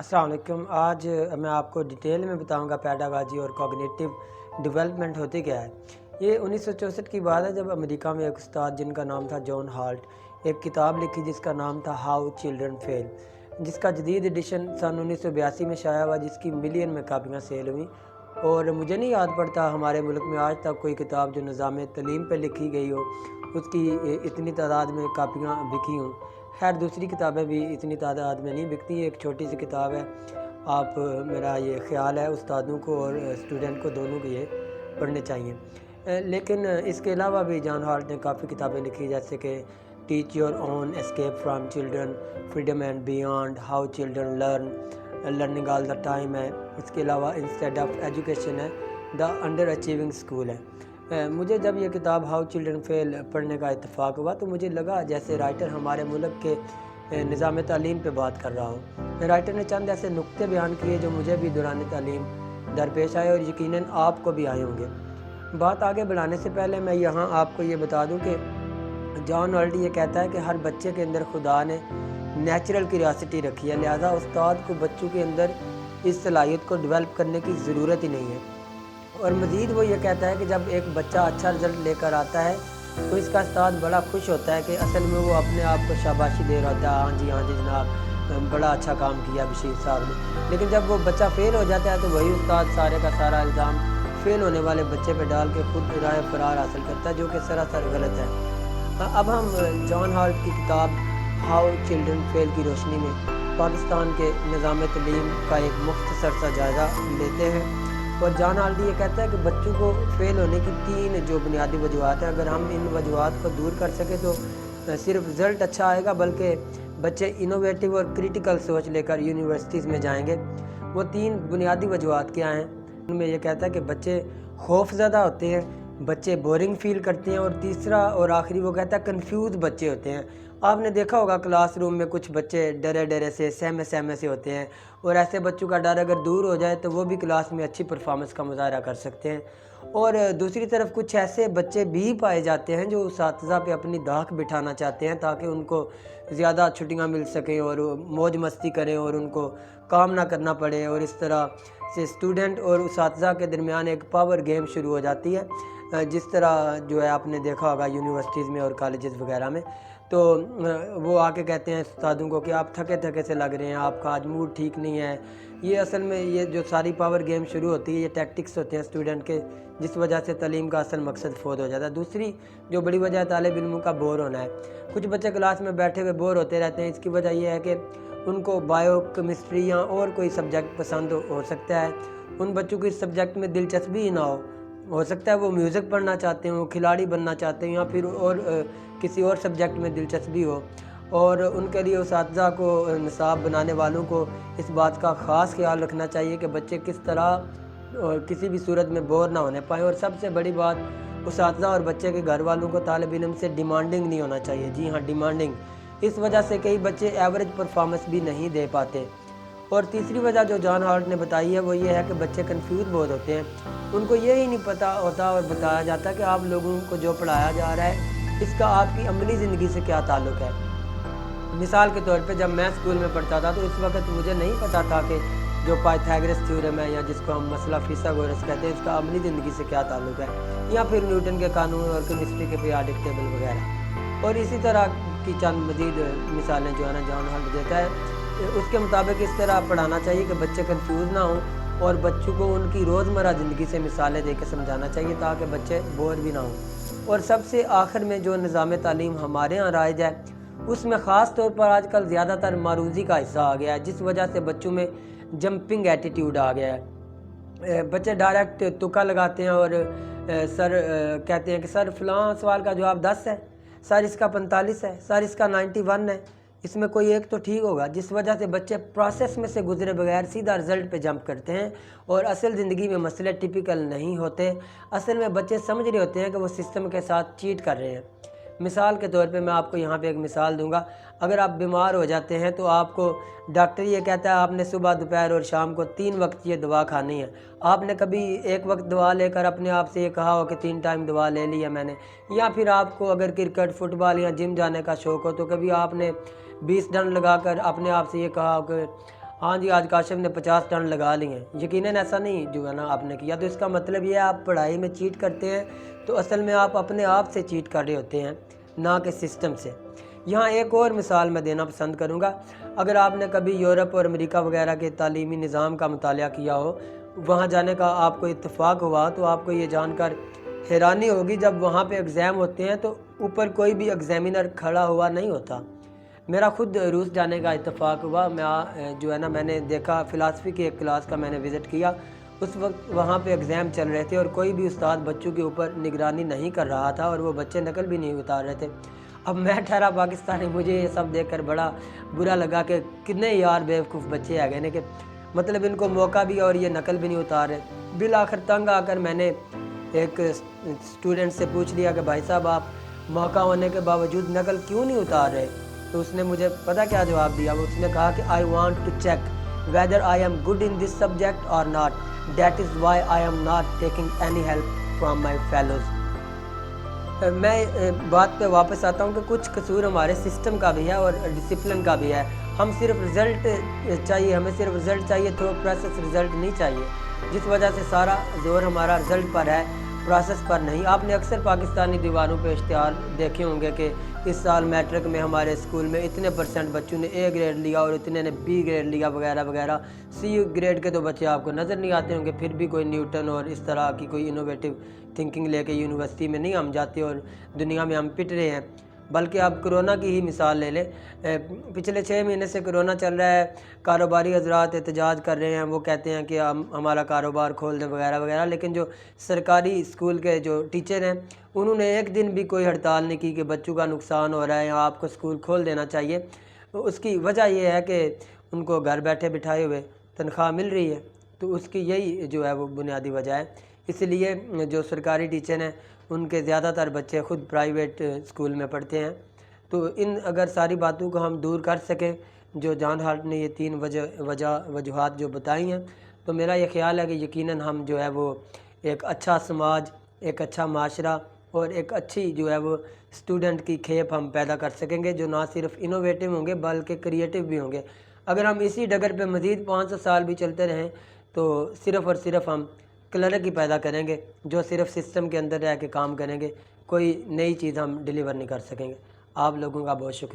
अस्सलाम वालेकुम। आज मैं आपको डिटेल में बताऊंगा पैडागॉजी और कॉग्निटिव डेवलपमेंट होती क्या है। ये 1964 की बात है, जब अमेरिका में एक उस्ताद जिनका नाम था जॉन हाल्ट एक किताब लिखी जिसका नाम था हाउ चिल्ड्रन फेल, जिसका जदीद एडिशन सन 1982 में शाया हुआ, जिसकी मिलियन में कापियाँ सेल हुई। और मुझे नहीं याद पड़ता हमारे मुल्क में आज तक कोई किताब जो निज़ाम तलीम पर लिखी गई हो उसकी इतनी तादाद में कापियाँ बिकी हों। खैर, दूसरी किताबें भी इतनी तादाद में नहीं बिकती। एक छोटी सी किताब है। आप मेरा ये ख़्याल है उस्तादों को और स्टूडेंट को दोनों को ये पढ़ने चाहिए। लेकिन इसके अलावा भी जॉन हाल्ट ने काफ़ी किताबें लिखी, जैसे कि teach your own, escape from children, freedom and beyond, how children learn, learning all the time है। इसके अलावा इंस्टेड ऑफ एजुकेशन है, द अंडर अचीविंग स्कूल है। मुझे जब ये किताब हाउ चिल्ड्रन फेल पढ़ने का इत्तेफाक हुआ तो मुझे लगा जैसे राइटर हमारे मुल्क के निज़ाम तालीम पे बात कर रहा हो। राइटर ने चंद ऐसे नुक्ते बयान किए जो मुझे भी दौरान तालीम दरपेश आए और यकीनन आपको भी आए होंगे। बात आगे बढ़ाने से पहले मैं यहाँ आपको ये बता दूँ कि जॉन हाल्ट ये कहता है कि हर बच्चे के अंदर खुदा ने नेचुरल क्यूरियोसिटी रखी है, लिहाजा उस्ताद को बच्चों के अंदर इस सलाहियत को डेवलप करने की ज़रूरत ही नहीं है। और मज़ीद वो ये कहता है कि जब एक बच्चा अच्छा रिज़ल्ट लेकर आता है तो इसका उस्ताद बड़ा खुश होता है कि असल में वो अपने आप को शाबाशी दे रहा होता है, हाँ जी जनाब, बड़ा अच्छा काम किया बशीर साहब ने। लेकिन जब वो बच्चा फ़ेल हो जाता है तो वही उस्ताद सारे का सारा इल्ज़ाम फ़ेल होने वाले बच्चे पे डाल के खुद राह फरार हासिल करता है, जो कि सरासर गलत है। अब हम जॉन हाल्ट की किताब हाउ चिल्ड्रन फेल की रोशनी में पाकिस्तान के निज़ाम तलीम का एक मुख्तसर सा जायज़ा लेते हैं। और जॉन हाल्ट ये कहता है कि बच्चों को फ़ेल होने की 3 जो बुनियादी वजूहत हैं, अगर हम इन वजूहत को दूर कर सकें तो सिर्फ रिज़ल्ट अच्छा आएगा, बल्कि बच्चे इनोवेटिव और क्रिटिकल सोच लेकर यूनिवर्सिटीज़ में जाएंगे। वो 3 बुनियादी वजूहत क्या हैं? उनमें ये कहता है कि बच्चे खौफज़दा होते हैं, बच्चे बोरिंग फ़ील करते हैं, और तीसरा और आखिरी वो कहता है कन्फ्यूज़ बच्चे होते हैं। आपने देखा होगा क्लासरूम में कुछ बच्चे डरे डरे से, सहमे सहमे से होते हैं, और ऐसे बच्चों का डर अगर दूर हो जाए तो वो भी क्लास में अच्छी परफॉर्मेंस का मुज़ाहरा कर सकते हैं। और दूसरी तरफ कुछ ऐसे बच्चे भी पाए जाते हैं जो उस्ताज़ा पे अपनी धाक बिठाना चाहते हैं ताकि उनको ज़्यादा छुट्टियां मिल सकें और मौज मस्ती करें और उनको काम ना करना पड़े, और इस तरह से स्टूडेंट और उस्ताज़ा के दरमियान एक पावर गेम शुरू हो जाती है, जिस तरह जो है आपने देखा होगा यूनिवर्सिटीज़ में और कॉलेजेस वगैरह में। तो वो आके कहते हैं उस्तादों को कि आप थके थके से लग रहे हैं, आपका आज मूड ठीक नहीं है। ये असल में ये जो सारी पावर गेम शुरू होती है, ये टैक्टिक्स होते हैं स्टूडेंट के, जिस वजह से तालीम का असल मकसद फ़ौत हो जाता है। दूसरी जो बड़ी वजह है तालिब इल्मों का बोर होना है। कुछ बच्चे क्लास में बैठे हुए बोर होते रहते हैं। इसकी वजह यह है कि उनको बायो केमिस्ट्री या और कोई सब्जेक्ट पसंद हो सकता है। उन बच्चों को इस सब्जेक्ट में दिलचस्पी ही ना हो सकता है वो म्यूज़िक पढ़ना चाहते हो, खिलाड़ी बनना चाहते हैं, या फिर और किसी और सब्जेक्ट में दिलचस्पी हो। और उनके लिए उस्ताज़ा को, निसाब बनाने वालों को इस बात का ख़ास ख्याल रखना चाहिए कि बच्चे किस तरह और किसी भी सूरत में बोर ना होने पाएँ। और सबसे बड़ी बात, उस्ताज़ा और बच्चे के घर वालों को तालिब इल्म से डिमांडिंग नहीं होना चाहिए। जी हाँ, डिमांडिंग। इस वजह से कई बच्चे एवरेज परफॉर्मेंस भी नहीं दे पाते। और तीसरी वजह जो जॉन हाल्ट ने बताई है वो ये है कि बच्चे कंफ्यूज बहुत होते हैं। उनको ये ही नहीं पता होता और बताया जाता कि आप लोगों को जो पढ़ाया जा रहा है इसका आपकी अमली ज़िंदगी से क्या ताल्लुक़ है। मिसाल के तौर पे जब मैं स्कूल में पढ़ता था तो उस वक्त मुझे नहीं पता था कि जो पाइथागोरस थ्योरम है, या जिसको हम मसला फिसागोरस कहते हैं, इसका अमली ज़िंदगी से क्या ताल्लुक़ है, या फिर न्यूटन के कानून और केमिस्ट्री के पीरियोडिक टेबल वगैरह। और इसी तरह की चंद मज़ीद मिसालें जो है ना जॉन हाल्ट देता है। उसके मुताबिक इस तरह पढ़ाना चाहिए कि बच्चे कंफ्यूज ना हों, और बच्चों को उनकी रोज़मर्रा ज़िंदगी से मिसालें दे के समझाना चाहिए ताकि बच्चे बोर भी ना हों। और सबसे आखिर में जो निज़ाम तालीम हमारे यहाँ राइज है उसमें ख़ास तौर पर आजकल ज़्यादातर मारूज़ी का हिस्सा आ गया है, जिस वजह से बच्चों में जंपिंग एटीट्यूड आ गया है। बच्चे डायरेक्ट तुक्का लगाते हैं और सर कहते हैं कि सर फ़लाँ सवाल का जवाब 10 है, सर इसका 45 है, सर इसका 91 है, इसमें कोई एक तो ठीक होगा। जिस वजह से बच्चे प्रोसेस में से गुजरे बगैर सीधा रिज़ल्ट पे जंप करते हैं और असल ज़िंदगी में मसले टिपिकल नहीं होते। असल में बच्चे समझ रहे होते हैं कि वो सिस्टम के साथ चीट कर रहे हैं। मिसाल के तौर पे मैं आपको यहाँ पे एक मिसाल दूंगा। अगर आप बीमार हो जाते हैं तो आपको डॉक्टर ये कहता है आपने सुबह, दोपहर और शाम को 3 वक्त ये दवा खानी है। आपने कभी एक वक्त दवा लेकर अपने आप से ये कहा हो कि 3 टाइम दवा ले ली है मैंने? या फिर आपको अगर क्रिकेट, फुटबॉल या जिम जाने का शौक़ हो तो कभी आपने 20 रन लगाकर अपने आप से ये कहा हो कि ہاں جی، آج کاشف نے 50 ٹن لگا لی ہیں۔ یقیناً ایسا نہیں جو ہے نا آپ نے کیا، تو اس کا مطلب یہ ہے آپ پڑھائی میں چیٹ کرتے ہیں تو اصل میں آپ اپنے آپ سے چیٹ کر رہے ہوتے ہیں، نہ کہ سسٹم سے۔ یہاں ایک اور مثال میں دینا پسند کروں گا۔ اگر آپ نے کبھی یورپ اور امریکہ وغیرہ کے تعلیمی نظام کا مطالعہ کیا ہو، وہاں جانے کا آپ کو اتفاق ہوا، تو آپ کو یہ جان کر حیرانی ہوگی جب وہاں پہ ایگزام ہوتے ہیں تو اوپر کوئی بھی ایگزامینر کھڑا ہوا نہیں ہوتا۔ میرا خود روس جانے کا اتفاق ہوا۔ جو ہے نا میں نے دیکھا، فلاسفی کی ایک کلاس کا میں نے وزٹ کیا۔ اس وقت وہاں پہ ایگزام چل رہے تھے اور کوئی بھی استاد بچوں کے اوپر نگرانی نہیں کر رہا تھا اور وہ بچے نقل بھی نہیں اتار رہے تھے۔ اب میں ٹھہرا پاکستانی، مجھے یہ سب دیکھ کر بڑا برا لگا کہ کتنے یار بیوقوف بچے آ گئے نا، کہ مطلب ان کو موقع بھی اور یہ نقل بھی نہیں اتار رہے۔ بالآخر تنگ آ کر میں نے ایک اسٹوڈنٹ سے پوچھ لیا کہ بھائی صاحب، آپ موقع ہونے کے باوجود نقل کیوں نہیں اتار رہے؟ تو اس نے مجھے پتہ کیا جواب دیا؟ اس نے کہا کہ I want to check whether I am good in this subject or not. That is why I am not taking any help from my fellows. میں بات پہ واپس آتا ہوں کہ کچھ قصور ہمارے سسٹم کا بھی ہے اور ڈسپلن کا بھی ہے۔ ہم صرف رزلٹ چاہیے، ہمیں صرف رزلٹ چاہیے، تھرو پروسیس رزلٹ نہیں چاہیے، جس وجہ سے سارا زور ہمارا رزلٹ پر ہے، پروسیس پر نہیں۔ آپ نے اکثر پاکستانی دیواروں پہ اشتہار دیکھے ہوں گے کہ اس سال میٹرک میں ہمارے اسکول میں اتنے پرسنٹ بچوں نے اے گریڈ لیا اور اتنے نے بی گریڈ لیا وغیرہ وغیرہ۔ سی گریڈ کے تو بچے آپ کو نظر نہیں آتے ہوں گے، پھر بھی کوئی نیوٹن اور اس طرح کی کوئی انوویٹو تھنکنگ لے کے یونیورسٹی میں نہیں ہم جاتے اور دنیا میں ہم پٹ رہے ہیں۔ بلکہ آپ کرونا کی ہی مثال لے لیں، پچھلے 6 مہینے سے کرونا چل رہا ہے، کاروباری حضرات احتجاج کر رہے ہیں، وہ کہتے ہیں کہ ہمارا کاروبار کھول دیں وغیرہ وغیرہ، لیکن جو سرکاری اسکول کے جو ٹیچر ہیں انہوں نے ایک دن بھی کوئی ہڑتال نہیں کی کہ بچوں کا نقصان ہو رہا ہے یا آپ کو اسکول کھول دینا چاہیے۔ اس کی وجہ یہ ہے کہ ان کو گھر بیٹھے بٹھائے ہوئے تنخواہ مل رہی ہے، تو اس کی یہی جو ہے وہ بنیادی وجہ ہے۔ اس لیے جو سرکاری ٹیچر ہیں ان کے زیادہ تر بچے خود پرائیویٹ اسکول میں پڑھتے ہیں۔ تو اگر ساری باتوں کو ہم دور کر سکیں، جو جان ہالٹ نے یہ 3 وجوہات جو بتائی ہیں، تو میرا یہ خیال ہے کہ یقیناً ہم جو ہے وہ ایک اچھا سماج، ایک اچھا معاشرہ اور ایک اچھی جو ہے وہ اسٹوڈنٹ کی کھیپ ہم پیدا کر سکیں گے، جو نہ صرف انوویٹو ہوں گے بلکہ کریٹیو بھی ہوں گے۔ اگر ہم اسی ڈگر پہ مزید 500 سال بھی چلتے رہیں تو صرف اور صرف ہم کلرک ہی پیدا کریں گے جو صرف سسٹم کے اندر رہ کے کام کریں گے، کوئی نئی چیز ہم ڈیلیور نہیں کر سکیں گے۔ آپ لوگوں کا بہت شکریہ۔